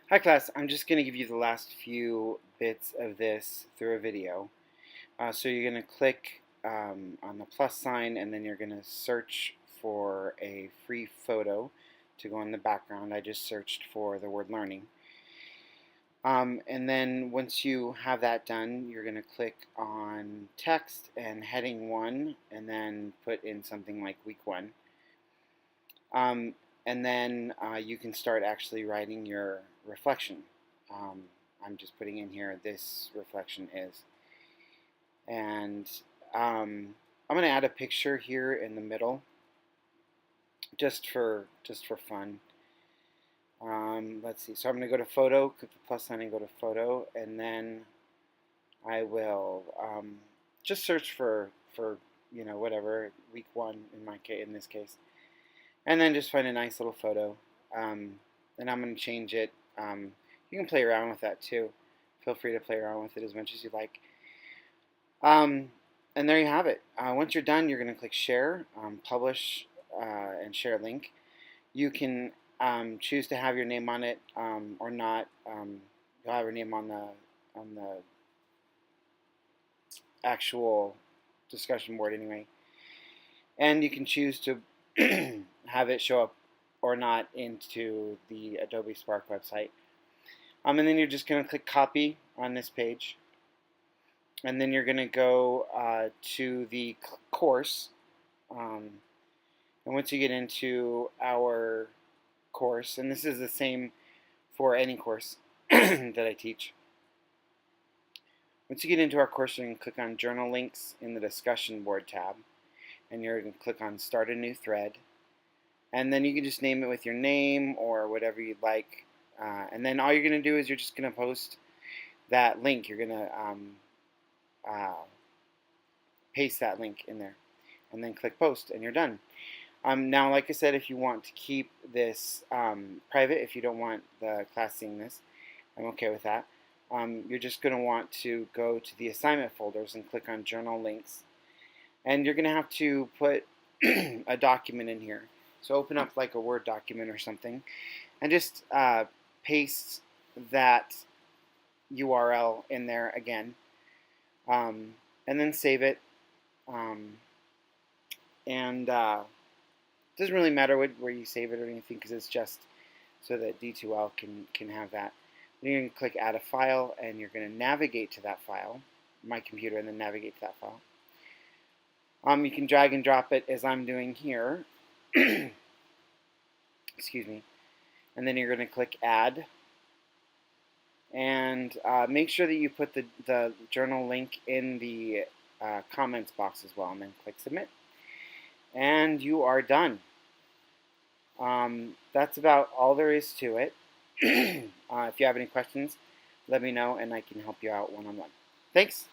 Hi class, I'm just going to give you the last few bits of this through a video. So you're going to click on the plus sign and then you're going to search for a free photo to go in the background. I just searched for the word learning. And then once you have that done, you're going to click on text and heading 1 and then put in something like week 1. And then you can start actually writing your reflection. I'm just putting in here this reflection is. And I'm going to add a picture here in the middle just for fun. Let's see. So I'm going to go to photo, click the plus sign and go to photo, and then I will just search for whatever week 1 in this case. And then just find a nice little photo. And I'm going to change it. You can play around with that too. Feel free to play around with it as much as you like. And there you have it. Once you're done, you're going to click share, publish, and share link. You can choose to have your name on it or not. You'll have your name on the actual discussion board anyway. And you can choose to have it show up or not into the Adobe Spark website. And then you're just going to click copy on this page. And then you're going to go to the course. And once you get into our course, and this is the same for any course that I teach. Once you get into our course, you can click on Journal Links in the Discussion Board tab. And you're going to click on Start a New Thread. And then you can just name it with your name or whatever you'd like. And then all you're going to do is you're just going to post that link. You're going to paste that link in there. And then click Post, and you're done. Now, like I said, if you want to keep this private, if you don't want the class seeing this, I'm okay with that. You're just going to want to go to the assignment folders and click on Journal Links. And you're going to have to put a document in here. So open up like a Word document or something and just paste that URL in there again. And then save it. It doesn't really matter where you save it or anything because it's just so that D2L can have that. Then you're going to click Add a File and you're going to navigate to that file, My Computer, and then navigate to that file. You can drag and drop it as I'm doing here. Excuse me. And then you're going to click Add. And make sure that you put the journal link in the comments box as well. And then click Submit. And you are done. That's about all there is to it. If you have any questions, let me know and I can help you out one-on-one. Thanks.